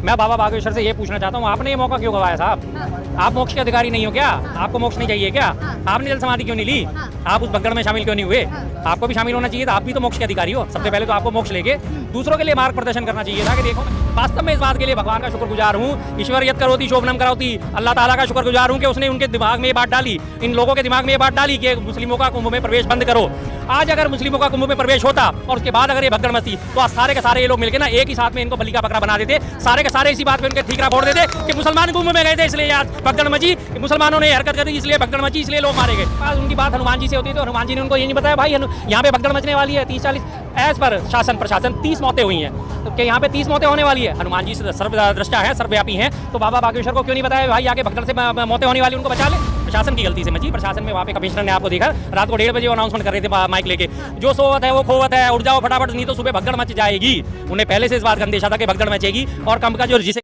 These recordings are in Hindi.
मैं बाबा बागेश्वर से ये पूछना चाहता हूँ, आपने ये मौका क्यों गवाया साहब? आप मोक्ष के अधिकारी नहीं हो क्या? आपको मोक्ष नहीं चाहिए क्या? आपने जल समाधि क्यों नहीं ली? आप उस भगदड़ में शामिल क्यों नहीं हुए? आपको भी शामिल होना चाहिए था, आप भी तो मोक्ष के अधिकारी हो। सबसे पहले तो आपको मोक्ष लेके दूसरों के लिए मार्ग प्रदर्शन करना चाहिए था कि देखो वास्तव में इस बात के लिए भगवान का शुक्रगुजार हूँ, ईश्वर यत करोति शोभनम कराओति, अल्लाह ताला का शुक्रगुजार हूँ कि उसने उनके दिमाग में ये बात डाली, इन लोगों के दिमाग में ये बात डाली कि मुस्लिमों का कुंभ में प्रवेश बंद करो। आज अगर मुस्लिमों का कुंभ में प्रवेश होता और उसके बाद अगर ये भगदड़ मचती तो आज सारे के सारे ये लोग मिलकर ना एक ही साथ में इनको बलि का बकरा बना देते, सारे के सारे इसी बात पे उनके ठीकरा फोड़ देते कि मुसलमान कुंभ में गए थे इसलिए आज भगदड़ मची, मुसलमानों ने हरकत करी इसलिए भगदड़ मची, इसलिए लोग मारे गए। आज उनकी बात हनुमान जी से होती तो हनुमान जी ने उनको ये नहीं बताया भाई यहाँ पे भगदड़ मचने वाली है 30-40 एज पर शासन प्रशासन 30 मौतें हुई हैं, तो क्या यहाँ पे 30 मौतें होने वाली है? हनुमान जी सर्वद्रष्टा है, सर्वव्यापी हैं, तो बाबा बागेश्वर को क्यों नहीं बताया भाई आगे भगदड़ से मौतें होने वाली उनको बचा ले? प्रशासन की गलती से मची। प्रशासन में वहाँ पे कमिश्नर ने आपको देखा रात को 1:30 बजे अनाउंसमेंट कर रहे थे माइक लेके, जो सोवत है वो खोवत है, उठ जाओ फटाफट नहीं तो सुबह भगदड़ मच जाएगी। उन्हें पहले से इस बात का अंदेशा था कि भगदड़ मचेगी और कम का जो जिसे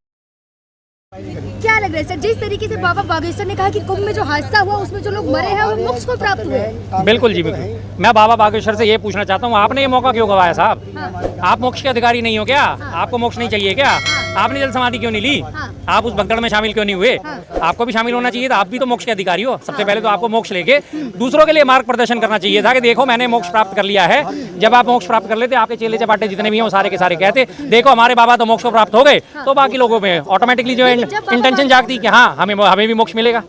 क्या लग रहा है सर, जिस तरीके से बाबा बागेश्वर ने कहा कि कुंभ में जो हादसा हुआ उसमें जो लोग मरे हैं वो मोक्ष को प्राप्त हुए? बिल्कुल जी बिल्कुल। मैं बाबा बागेश्वर से ये पूछना चाहता हूँ, आपने ये मौका क्यों गवाया साहब? आप मोक्ष के अधिकारी नहीं हो क्या? आपको मोक्ष नहीं चाहिए क्या? आपने जल समाधि क्यों नहीं ली? आप उस भगदड़ में शामिल क्यों नहीं हुए? आपको भी शामिल होना चाहिए था, आप भी तो मोक्ष के अधिकारी हो। सबसे पहले तो आपको मोक्ष लेके दूसरों के लिए मार्ग प्रदर्शन करना चाहिए था कि देखो मैंने मोक्ष प्राप्त कर लिया है। जब आप मोक्ष प्राप्त कर लेते आपके चेले चपाटे जितने भी हैं वो सारे के सारे कहते देखो हमारे बाबा तो मोक्ष प्राप्त हो गए, तो बाकी लोगों में ऑटोमेटिकली जो इंटेंशन जागती कि हाँ हमें भी मोक्ष मिलेगा।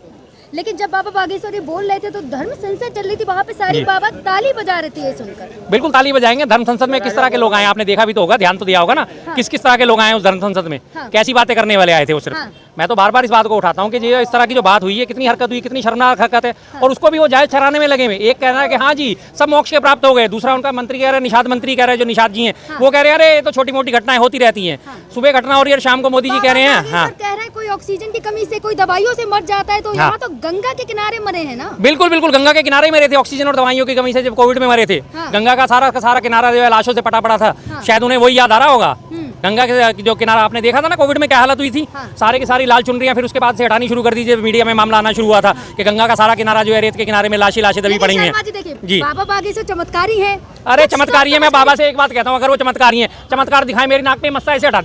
लेकिन जब बाबा बागेश्वर ये बोल रहे थे तो धर्म संसद चल रही थी, वहाँ पे सारी बाबा ताली बजा रहे थे ये सुनकर। बिल्कुल ताली बजाएंगे। धर्म संसद में किस तरह के लोग आए आपने देखा भी तो होगा, ध्यान तो दिया होगा ना किस किस तरह के लोग आए उस धर्म संसद में, कैसी बातें करने वाले आए थे वो सिर्फ। मैं तो बार बार इस बात को उठाता हूँ कि ये इस तरह की जो बात हुई है कितनी हरकत हुई, कितनी शर्मनाक हरकत है, और उसको भी वो जायज ठहराने में लगे हुए। एक कह रहा है कि हाँ जी सब मोक्ष के प्राप्त हो गए, दूसरा उनका मंत्री कह रहा है, निषाद मंत्री कह रहे हैं जो निषाद जी हैं वो कह रहे हैं अरे ये तो छोटी मोटी घटनाएं होती रहती हैं, सुबह घटना हो रही है शाम को मोदी जी कह रहे हैं हाँ कह रहे हैं कोई ऑक्सीजन की कमी से कोई दवाइयों से मर जाता है, तो यहाँ तो गंगा के किनारे मरे हैं ना। बिल्कुल बिल्कुल गंगा के किनारे मरे थे, ऑक्सीजन और दवाइयों की कमी से जब कोविड में मरे थे। गंगा का सारा किनारा जो है लाशों से पटा पड़ा था, शायद उन्हें वही याद आ रहा होगा। गंगा के जो किनारा आपने देखा था ना कोविड में क्या हालत हुई थी, सारे के सारी लाल चुनरियां फिर उसके बाद से हटानी शुरू कर दी जब मीडिया में मामला आना शुरू हुआ था कि गंगा का सारा किनारा जो है रेत के किनारे में लाशें दबी पड़ी हुई हैं। जी बाबा बागेश्वर चमत्कारी है। अरे चमत्कारी है, मैं बाबा से एक बात कहता हूँ, अगर वो चमत्कारी है चमत्कार दिखाए मेरी नाक पे मस्सा ऐसे हटा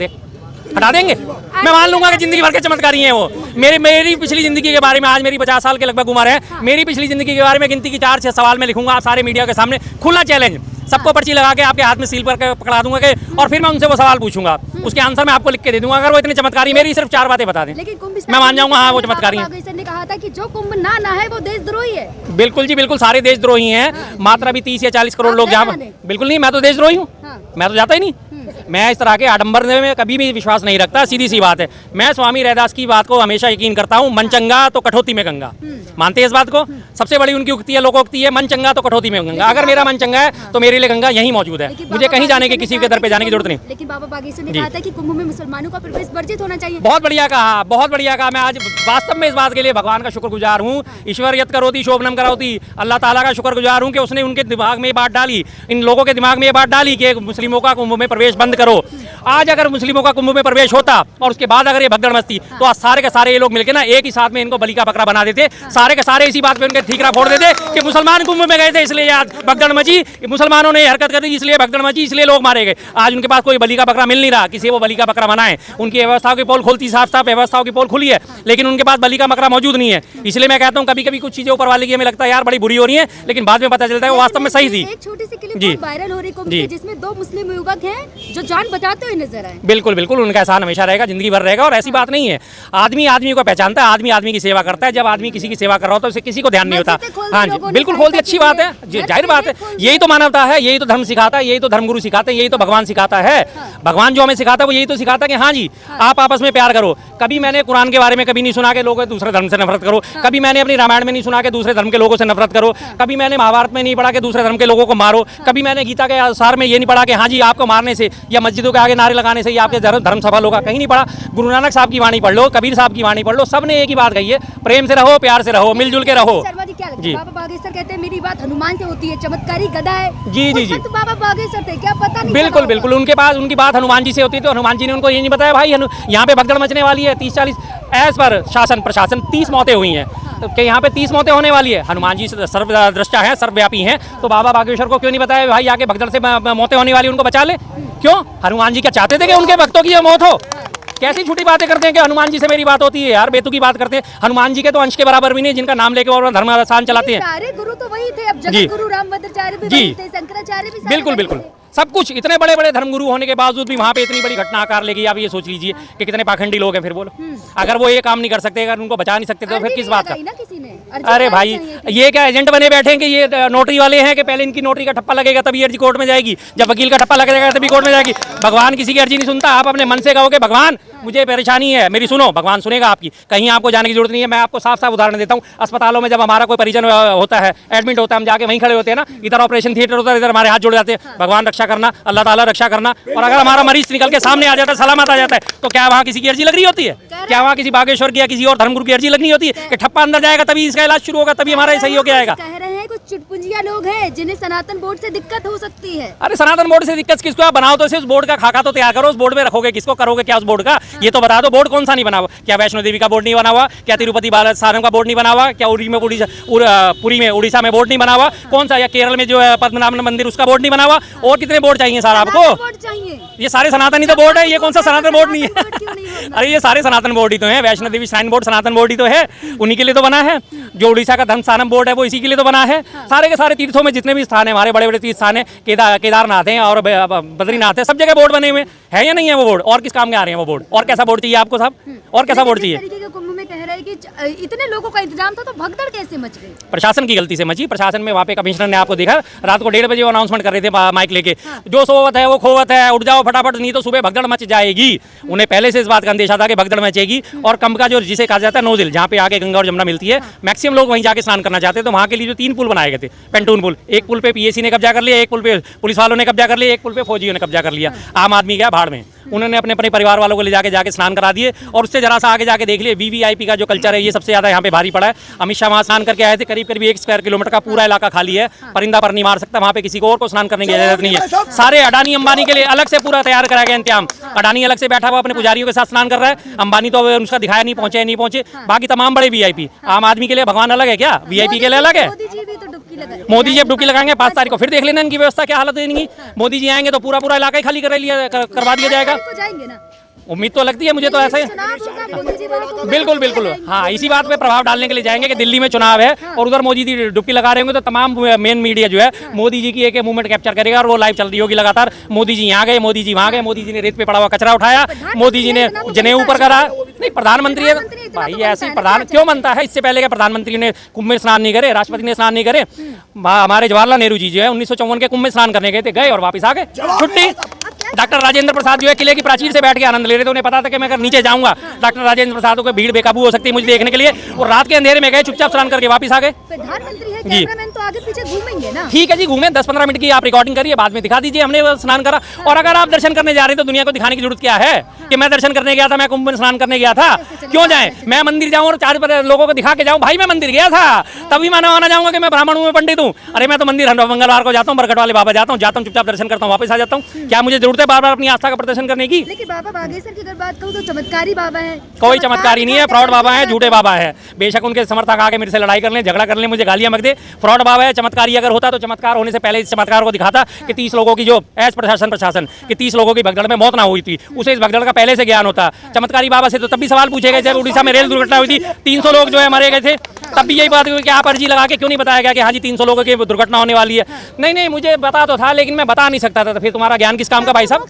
देंगे, मैं मान लूंगा कि जिंदगी भर के चमत्कारी हैं वो। मेरी पिछली जिंदगी के बारे में, आज मेरी 50 साल के लगभग उम्र है, मेरी पिछली जिंदगी के बारे में गिनती की 4-6 सवाल में लिखूंगा सारे मीडिया के सामने, खुला चैलेंज, सबको पर्ची लगा के आपके हाथ में सील पर पकड़ा दूंगा के, और फिर मैं उनसे वो सवाल पूछूंगा, उसके आंसर मैं आपको लिख के दे दूंगा। अगर वो इतने चमत्कारी मेरी सिर्फ 4 बातें बता दें मैं मान जाऊंगा हाँ वो चमत्कारी है। बागेश्वर ने कहा था कि जो कुंभ ना है वो देशद्रोही है। बिल्कुल जी बिल्कुल, सारे देशद्रोही हैं, मात्र अभी 30 या 40 करोड़ लोग जहाँ। बिल्कुल नहीं, मैं तो देशद्रोही हूँ, मैं तो जाता ही नहीं। मैं इस तरह के आडंबर में कभी भी विश्वास नहीं रखता, सीधी सी बात है। मैं स्वामी रैदास की बात को हमेशा यकीन करता हूँ, मन चंगा तो कठौती में गंगा, मानते हैं इस बात को? सबसे बड़ी उनकी उक्ति है, लोकोक्ति है, मन चंगा तो कठौती में गंगा। अगर मेरा मन चंगा है तो मेरे लिए गंगा यहीं मौजूद है, मुझे कहीं जाने की किसी के दर पे जाने की जरूरत नहीं। लेकिन बाबा बागेश्वर ने कहा था कि कुंभ में मुसलमानों का प्रवेश वर्जित होना चाहिए। बहुत बढ़िया कहा, बहुत बढ़िया कहा। मैं आज वास्तव में इस बात के लिए भगवान का शुक्रगुजार हूँ, ईश्वर यत करोति शोभनम कराओति, अल्लाह ताला का शुक्रगुजार हूँ कि उसने उनके दिमाग में ये बात डाली, इन लोगों के दिमाग में ये बात डाली कि मुस्लिमों का कुंभ में प्रवेश बंद करो। आज अगर मुस्लिमों का कुंभ में प्रवेश होता और उसके बाद अगर ये भगदड़ मचती तो आज सारे के सारे ये लोग मिलकर ना एक ही साथ में इनको बलि का बकरा बना देते, सारे के सारे इसी बात पे उनके ठीकरा फोड़ देते कि मुसलमान कुंभ में गए थे इसलिए आज भगदड़ मची, मुसलमानों ने हरकत कर दी इसलिए भगदड़ मची, इसलिए लोग मारे गए। आज उनके पास कोई बलि का बकरा मिल नहीं रहा, किसी वो बलि का बकरा बनाए, उनकी व्यवस्थाओं की पोल खोलती, साफ व्यवस्थाओं की पोल खुली है, लेकिन उनके पास बलि का बकरा मौजूद नहीं है। इसलिए मैं कहता हूँ कभी कभी कुछ चीजें ऊपर वाले की हमें लगता है यार बड़ी बुरी हो रही है, लेकिन बाद में पता चलता है वो वास्तव में सही थी। एक छोटी सी क्लिप वायरल हो रही है जिसमें 2 मुस्लिम युवक हैं जो जान बचाते हुए नजर आए। बिल्कुल बिल्कुल, उनका एहसान हमेशा रहेगा, जिंदगी भर रहेगा। और ऐसी बात नहीं है, आदमी आदमी को पहचानता है, आदमी आदमी की सेवा करता है। जब आदमी किसी की सेवा कर रहा होता है उसे किसी को ध्यान नहीं होता। हाँ जी बिल्कुल खोलती, अच्छी बात है, जाहिर बात है, यही तो मानवता है, यही तो धर्म सिखाता है, यही तो धर्मगुरु सिखाते हैं, यही तो भगवान सिखाता है। भगवान जो हमें सिखाता है वो यही तो सिखाता है कि हाँ जी आप आपस में प्यार करो। कभी मैंने कुरान के बारे में कभी नहीं सुना कि लोग दूसरे धर्म से नफरत करो, कभी मैंने अपनी रामायण में नहीं सुना कि दूसरे धर्म के लोगों से नफरत करो, कभी मैंने महाभारत में नहीं पढ़ा कि दूसरे धर्म के लोगों को मारो, कभी मैंने गीता के अनुसार में ये नहीं पढ़ा कि हाँ जी आपको मारने से या मस्जिदों के आगे नारे लगाने से ही आपके धर्म सफल होगा, कहीं नहीं पढ़ा। गुरु नानक साहब की वाणी पढ़ लो, कबीर साहब की वाणी पढ़ लो, सब ने एक ही बात कही है, प्रेम से रहो, प्यार से रहो, मिलजुल के रहो। जी बाबा बागेश्वर कहते हैं मेरी बात हनुमान से होती है, चमत्कारी गदा है। जी जी जी बाबा बागेश्वर थे, क्या पता नहीं। बिल्कुल बिल्कुल, उनके पास उनकी बात हनुमान जी से होती है, तो हनुमान जी ने उनको ये नहीं बताया भाई यहाँ पे भगदड़ मचने वाली है 30-40 एज पर शासन प्रशासन 30 मौतें हुई हैं, तो क्या यहाँ पे 30 मौतें होने वाली है? हनुमान जी सर्वद्रष्टा है, सर्वव्यापी हैं, तो बाबा बागेश्वर को क्यों नहीं बताया भाई आगे भगदड़ से मौतें होने वाली उनको बचा ले? क्यों? हनुमान जी क्या चाहते थे कि उनके भक्तों की मौत हो? कैसी झूठी बातें करते हैं कि हनुमान जी से मेरी बात होती है यार, बेतुकी बात करते हैं। हनुमान जी के तो अंश के बराबर भी नहीं, जिनका नाम लेके और धर्म आसान चलाते हैं। सारे गुरु तो वही थे, अब जगत गुरु रामभद्राचार्य भी वही थे, शंकराचार्य भी सारे बिल्कुल वही बिल्कुल, थे। सब कुछ इतने बड़े बड़े धर्मगुरु होने के बावजूद भी वहाँ पे इतनी बड़ी घटना आकार लेगी। आप ये सोच लीजिए कि कितने पाखंडी लोग हैं। फिर बोलो, अगर वो ये काम नहीं कर सकते, अगर उनको बचा नहीं सकते, तो फिर किस बात का? अरे भाई, ये क्या एजेंट बने बैठे हैं कि ये नोटरी वाले हैं कि पहले इनकी नोटरी का ठप्पा लगेगा तभी अर्जी कोर्ट में जाएगी, जब वकील का ठप्पा लगेगा तभी कोर्ट में जाएगी। भगवान किसी की अर्जी नहीं सुनता। आप अपने मन से कहोगे भगवान मुझे परेशानी है मेरी सुनो, भगवान सुनेगा आपकी। कहीं आपको जाने की जरूरत नहीं है। मैं आपको साफ साफ उदाहरण देता हूँ, अस्पतालों में जब हमारा कोई परिजन होता है, एडमिट होता है, हम जाके वहीं खड़े होते हैं ना, इधर ऑपरेशन थिएटर होता है, इधर हमारे हाथ जुड़ जाते हैं, भगवान रक्षा करना, अल्लाह ताला रक्षा करना। और अगर हमारा मरीज निकल के सामने आ जाता है, सलामत आ जाता है, तो क्या वहाँ किसी की अर्जी लग रही होती है? क्या वहाँ किसी बागेश्वर की या किसी और धर्मगुरु की अर्जी लगनी होती है कि ठप्पा अंदर जाएगा तभी इसका इलाज शुरू होगा, तभी हमारा सही हो के आएगा? कह रहे हैं कुछ चुटपुंजिया लोग हैं जिन्हें सनातन बोर्ड से दिक्कत हो सकती है। अरे सनातन बोर्ड से दिक्कत किसको? आप बनाओ तो उस बोर्ड का खाका तो तैयार करो, उस बोर्ड में रखोगे किसको, करोगे क्या उस बोर्ड का? ये तो बता दो, बोर्ड कौन सा नहीं बना हुआ? क्या वैष्णो देवी का बोर्ड नहीं बना हुआ? क्या तिरुपति बालासारम का बोर्ड नहीं बना हुआ? क्या पुरी में उड़ीसा में बोर्ड नहीं बना हुआ? कौन सा? या केरल में जो है पद्मनाभ मंदिर, उसका बोर्ड नहीं बना हुआ? और कितने बोर्ड चाहिए सर आपको? ये सारे सनातनी तो बोर्ड है, ये कौन सा सनातन बोर्ड नहीं है? अरे ये सारे सनातन बोर्ड ही तो है। वैष्णो देवी श्राइन बोर्ड सनातन बोर्ड ही तो है, उन्हीं के लिए तो बना है। जो उड़ीसा का धर्मस्थानम बोर्ड है वो इसी के लिए तो बना है। सारे के सारे तीर्थों में जितने भी स्थान है, हमारे बड़े बड़े तीर्थ स्थान है, केदारनाथ है और बद्रीनाथ है, सब जगह बोर्ड बने हुए हैं या नहीं है वो बोर्ड? और किस काम के आ रहे हैं वो बोर्ड? और कैसा बोर्ड चाहिए आपको साहब? और कैसा बोर्ड चाहिए? कुंभ में कह रहे हैं कि इतने लोगों का इंतजाम था तो भगदड़ कैसे मच गई? प्रशासन की गलती से मची। प्रशासन में वहाँ पे कमिश्नर ने आपको देखा रात को 1:30 बजे वो अनाउंसमेंट कर रहे थे माइक लेके, जो सोवत है वो खोवत है, उठ जाओ फटाफट, नहीं तो सुबह भगदड़ मच जाएगी। उन्हें पहले से इस बात का अंदेशा था कि भगदड़ मचेगी। और कंब का जो जिसे कहा जाता है नोजिल, जहाँ पे आगे गंगा और जमुना मिलती है, मैक्सिमम लोग वहीं जाके स्नान करना चाहते हैं। तो वहाँ के लिए जो 3 पुल बनाए गए थे, पेंटून पुल, एक पुल पे पीएसी ने कब्जा कर लिया, एक पुल पे पुलिस वालों ने कब्जा कर लिया, एक पुल पे फौजियों ने कब्जा कर लिया। आम आदमी गया भाड़ में। उन्होंने अपने अपने परिवार वालों को ले जाके स्नान करा दिए। और उससे जरा सा आगे जाके देख लिए, वीवीआईपी का जो कल्चर है ये सबसे ज्यादा यहाँ पे भारी पड़ा है। अमित शाह वहाँ स्नान करके आए थे, करीब 1 स्क्वायर किलोमीटर का पूरा इलाका खाली है, परिंदा पर नहीं मार सकता वहाँ पे, किसी को और को स्नान करने की इजाजत नहीं है। सारे अडानी अंबानी के लिए अलग से पूरा तैयार कराया गया इंतजाम। अडानी अलग से बैठा हुआ अपने पुजारियों के साथ स्नान कर रहा है, अंबानी तो उसका दिखाया नहीं पहुंचे। बाकी तमाम बड़े वीआईपी, आम आदमी के लिए भगवान अलग है क्या? वीआईपी के लिए अलग है? मोदी जी अब डुबकी लगाएंगे 5 तारीख को, फिर देख लेना इनकी व्यवस्था क्या हालत देंगी। मोदी जी आएंगे तो पूरा इलाका ही खाली करवा दिया जाएगा। उम्मीद तो लगती है मुझे तो ऐसे। बिल्कुल हाँ, इसी बात पे प्रभाव डालने के लिए जाएंगे कि दिल्ली में चुनाव है और उधर मोदी जी डुबकी लगा रहे होंगे, तो तमाम मेन मीडिया जो है मोदी जी की एक मूवमेंट कैप्चर करेगा और वो लाइव चल रही होगी लगातार। मोदी जी यहाँ गए, मोदी जी वहाँ गए, मोदी जी ने रेत पे पड़ा हुआ कचरा उठाया, मोदी जी ने जनेऊ पर करा। नहीं, प्रधानमंत्री है भाई, ऐसे प्रधान क्यों बनता है? इससे पहले क्या प्रधानमंत्री ने कुंभ में स्नान नहीं करे, राष्ट्रपति ने स्नान नहीं करे? हमारे जवाहरलाल नेहरू जी जो है 1954 के कुंभ में स्नान करने गए थे, गए और वापस आ गए, छुट्टी। डॉक्टर राजेंद्र प्रसाद जो है किले की प्राचीर से बैठ के आनंद ले रहे थे, उन्हें पता था कि मैं अगर नीचे जाऊंगा डॉक्टर राजेंद्र प्रसाद को भीड़ बेकाबू हो सकती है मुझे देखने के लिए, और रात के अंधेरे में गए, चुपचाप स्नान करके वापस आ गए। प्रधानमंत्री है, कैमरामैन तो आगे पीछे घूमेंगे ना। ठीक है जी, घूमे 10-15 मिनट की आप रिकॉर्डिंग करिए, बाद में दिखा दीजिए हमने स्नान करा। और अगर आप दर्शन करने जा रहे हैं तो दुनिया को दिखाने की जरूरत क्या है कि मैं दर्शन करने गया था, मैं कुंभ में स्नान करने गया था? क्यों जाए? मैं मंदिर जाऊं और 4 लोगों को दिखा के जाऊं भाई मैं मंदिर गया था, तभी मैं माना जाऊंगा कि मैं ब्राह्मण हूं, मैं पंडित हूं? अरे मैं तो मंदिर मंगलवार को जाता हूं, बरगट वाले बाबा जाता हूं, चुपचाप दर्शन करता हूं, वापस आ जाता हूं। क्या मुझे जरूरत है बार बार अपनी आस्था का प्रदर्शन करने की? लेकिन बाबा बागेश्वर की अगर बात कहूं तो चमत्कारी बाबा है। कोई चमत्कारी नहीं है, फ्रॉड बाबा है, झूठे बाबा है। बेशक उनके समर्थक आके मेरे से लड़ाई कर लें, झगड़ा कर लें, मुझे गालियां मत दे, फ्रॉड बाबा है। चमत्कारी अगर होता तो चमत्कार होने से पहले इस चमत्कार को दिखाता कि 30 लोगों की जो एज प्रशासन कि 30 लोगों की भगदड़ में मौत ना हुई थी, उसे इस भगदड़ का पहले से ज्ञान होता। चमत्कारी बाबा से तो तब भी सवाल पूछे गए जब उड़ीसा में रेल दुर्घटना हुई थी, 300 लोग जो है मरे गए थे, तब भी यही बात हुई कि आप अर्जी लगा के क्यों नहीं बताया गया कि हाँ जी 300 लोगों की दुर्घटना होने वाली है? नहीं, मुझे पता तो था लेकिन मैं बता नहीं सकता था। तो फिर तुम्हारा ज्ञान किस काम का भाई साहब?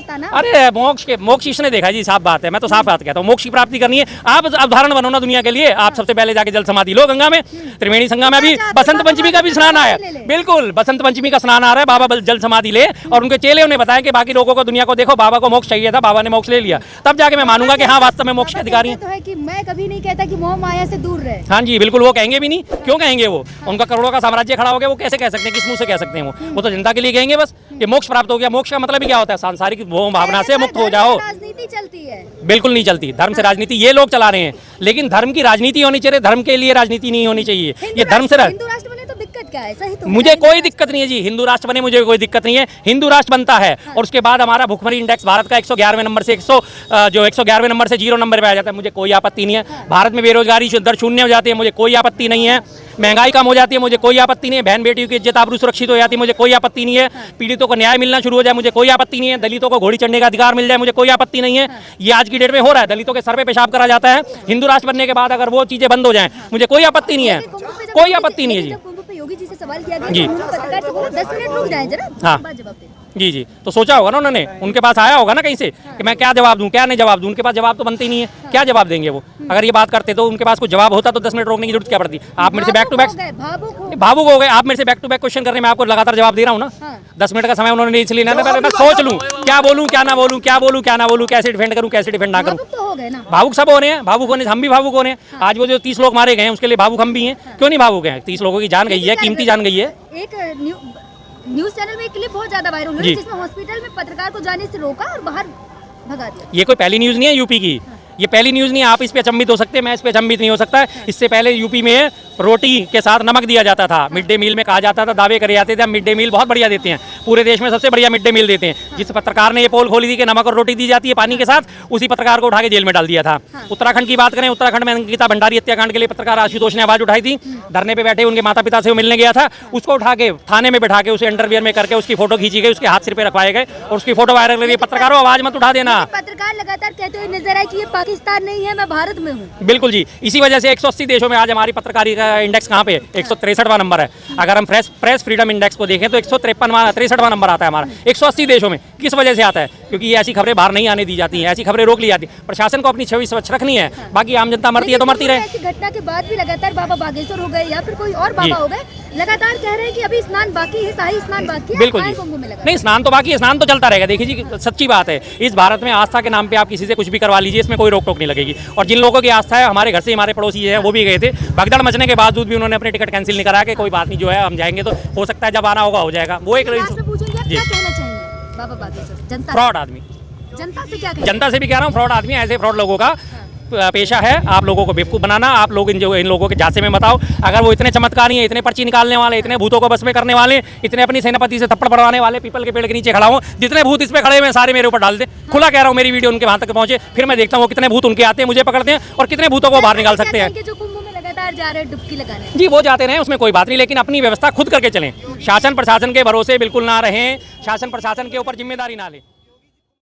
अरे मोक्ष इसने देखा जी, साफ बात है, मैं तो साफ बात कहता हूँ, मोक्ष की प्राप्ति करनी है। आप उदाहरण बनो ना दुनिया के लिए। आप सबसे पहले जाके जल समाधि लो गंगा में, त्रिवेणी संगम में। अभी बसंत पंचमी का भी स्नान आया, बिल्कुल बसंत पंचमी का स्नान आ रहा है, बाबा जल समाधि ले, और उनके चेले उन्हें बताया कि बाकी लोगों को दुनिया को देखो, बाबा को मोक्ष चाहिए था, बाबा ने मोक्ष ले लिया, तब जाके मैं मानूंगा कि हाँ वास्तव में मोक्ष के अधिकारी हैं। तो है कि मैं कभी नहीं कहता कि मोह माया से दूर रहे। हाँ जी बिल्कुल, वो कहेंगे भी नहीं, क्यों कहेंगे? वो उनका करोड़ों का साम्राज्य खड़ा हो गया, वो कैसे कह सकते हैं, किस मुंह से कह सकते हैं? वो तो जनता के लिए कहेंगे बस कि मोक्ष प्राप्त हो गया। मोक्ष का मतलब ही क्या होता है? सांसारिक मोह भावना से मुक्त हो जाओ। राजनीति चलती है? बिल्कुल नहीं चलती। धर्म से राजनीति ये लोग चला रहे हैं, लेकिन धर्म की राजनीति होनी चाहिए, धर्म के लिए राजनीति नहीं होनी चाहिए। ये धर्म से हिंदू राष्ट्र बने तो दिक्कत क्या? क्या ऐसा ही तो मुझे कोई दिक्कत नहीं है जी, हिंदू राष्ट्र बने मुझे कोई दिक्कत नहीं है, हिंदू राष्ट्र बनता है और उसके बाद हमारा भुखमरी इंडेक्स भारत का 111वें नंबर से 111वें नंबर से 0 नंबर पे आ जाता है, मुझे कोई आपत्ति नहीं है। भारत में बेरोजगारी दर शून्य हो जाती है, मुझे कोई आपत्ति नहीं है। महंगाई कम हो जाती है, मुझे कोई आपत्ति नहीं है। बहन बेटियों की इज्जत आबरू सुरक्षित हो जाती है, मुझे कोई आपत्ति नहीं है। पीड़ितों को न्याय मिलना शुरू हो जाए, मुझे कोई आपत्ति नहीं है। दलितों को घोड़ी चढ़ने का अधिकार मिल जाए, मुझे कोई आपत्ति नहीं है। ये आज की डेट में हो रहा है, दलितों के सर पे पेशाब करा जाता है। हिंदू राष्ट्र बनने के बाद अगर वो चीजें बंद हो जाएं, मुझे कोई आपत्ति नहीं है, कोई आपत्ति नहीं है जी। कुंभ पे योगी जी से सवाल किया गया जी। तो उन्होंने पत्रकार से बोला 10 मिनट रुक जाएं जरा, हाँ। बाद जवाब दें। जी जी, तो सोचा होगा ना उन्होंने, उनके पास आया होगा ना कहीं से कि मैं क्या जवाब दूं क्या नहीं जवाब दूं, उनके पास जवाब तो बनते ही नहीं है, क्या जवाब देंगे वो। अगर ये बात करते तो उनके पास कुछ जवाब होता तो 10 मिनट रोकने की जरूरत क्या पड़ती। आप मेरे से बैक टू बैक भावुक हो गए, आप मेरे से बैक टू बैक क्वेश्चन करने में आपको लगातार जवाब दे रहा हूँ ना। 10 मिनट का समय उन्होंने इसलिए ना, पहले मैं सोच लूँ क्या बोलूँ क्या ना बोलूँ, क्या बोलूँ क्या ना बोलूँ, कैसे डिफेंड करूँ कैसे डिफेंड ना करूँ। तो हो गए ना, भावुक सब हो रहे हैं, भावुक होने हम भी भावुक हो रहे हैं। आज वो जो 30 लोग मारे गए हैं उसके लिए भावुक हम भी हैं, क्यों नहीं भावुक हैं। 30 लोगों की जान गई है, कीमती जान गई है। एक न्यूज चैनल में एक क्लिप बहुत ज्यादा वायरल हुई जिसमें हॉस्पिटल में पत्रकार को जाने से रोका और बाहर भगा दिया। ये कोई पहली न्यूज़ नहीं है यूपी की, ये पहली न्यूज़ नहीं है। आप इस पे अचंभित हो सकते हैं, मैं इस पे अचंभित नहीं हो सकता है। इससे पहले यूपी में रोटी के साथ नमक दिया जाता था, मिड डे मील में कहा जाता था, दावे करे जाते थे हम मिड डे मील बहुत बढ़िया देते हैं, पूरे देश में सबसे बढ़िया मिड डे मील देते हैं। जिस पत्रकार ने ये पोल खोली थी कि नमक और रोटी दी जाती है पानी के साथ, उसी पत्रकार को उठा के जेल में डाल दिया था। उत्तराखंड की बात करें, उत्तराखंड में अंकिता भंडारी हत्याकांड के लिए पत्रकार आशुतोष ने आवाज उठाई थी, धरने पे बैठे उनके माता पिता से वो मिलने गया था, उसको उठा के थाने में बैठा के उसे अंडरवियर में करके उसकी फोटो खींची गई, उसके हाथ सिर पे रखवाए गए और उसकी फोटो वायरल हुई। पत्रकारों आवाज मत उठा देना। पत्रकार लगातार कहते हुए नजर आए कि ये पाकिस्तान नहीं है, मैं भारत में हूँ। बिल्कुल जी, इसी वजह से 180 देशों में आज हमारी पत्रकारिता का इंडेक्स कहाँ पे 163वां नंबर है। अगर हम प्रेस फ्रीडम इंडेक्स को देखें तो 163वां नंबर आता है हमारा 180 देशों में। किस वजह से आता है? क्योंकि ये ऐसी खबरें बाहर नहीं आने दी जाती हैं, ऐसी खबरें रोक ली जाती है। प्रशासन को अपनी छवि स्वच्छ रखनी है, बाकी आम जनता मरती है तो मरती रहे। ऐसी घटना के बाद भी लगातार बाबा बागेश्वर हो गए या फिर कोई और बाबा हो गए, लगातार कह रहे हैं कि अभी स्नान बाकी है, शाही स्नान बाकी है। बिल्कुल जी, नहीं स्नान तो बाकी है, स्नान तो चलता रहेगा। देखिए जी, सच्ची बात है, इस भारत में आस्था के नाम पे आप किसी से कुछ भी करवा लीजिए, इसमें कोई रोक टोक नहीं लगेगी। और जिन लोगों की आस्था है, हमारे घर से हमारे पड़ोसी है वो भी गए थे, भगदड़ मचने के बावजूद भी उन्होंने अपने टिकट कैंसिल नहीं करा के कोई बात नहीं, जो है हम जाएंगे तो हो सकता है जब आना होगा हो जाएगा। वो एक फ्रॉड आदमी, जनता से क्या जनता से भी कह रहा हूँ, फ्रॉड आदमी, ऐसे फ्रॉड लोगों का पेशा है आप लोगों को बेवकूफ़ बनाना। आप लोग इन लोगों के झांसे में मत आओ। अगर वो इतने चमत्कारी हैं, इतने पर्ची निकालने वाले, इतने भूतों को बस में करने वाले, इतने अपनी सेनापति से थप्पड़ पड़वाने वाले, पीपल के पेड़ के नीचे खड़ा हूँ, जितने भूत इस पे खड़े हुए सारे मेरे ऊपर डाल दे। खुला कह रहा हूँ, मेरी वीडियो उनके वहाँ तक पहुँचे, फिर मैं देखता हूँ वो कितने भूत उनके आते हैं, मुझे पकड़ते हैं और कितने भूतों को बाहर निकाल सकते हैं। जो कुंभ में लगातार जा रहे हैं डुबकी लगाने, जी वो जाते रहें, उसमें कोई बात नहीं, लेकिन अपनी व्यवस्था खुद करके चलें। शासन प्रशासन के भरोसे बिल्कुल ना रहें, शासन प्रशासन के ऊपर जिम्मेदारी ना लें।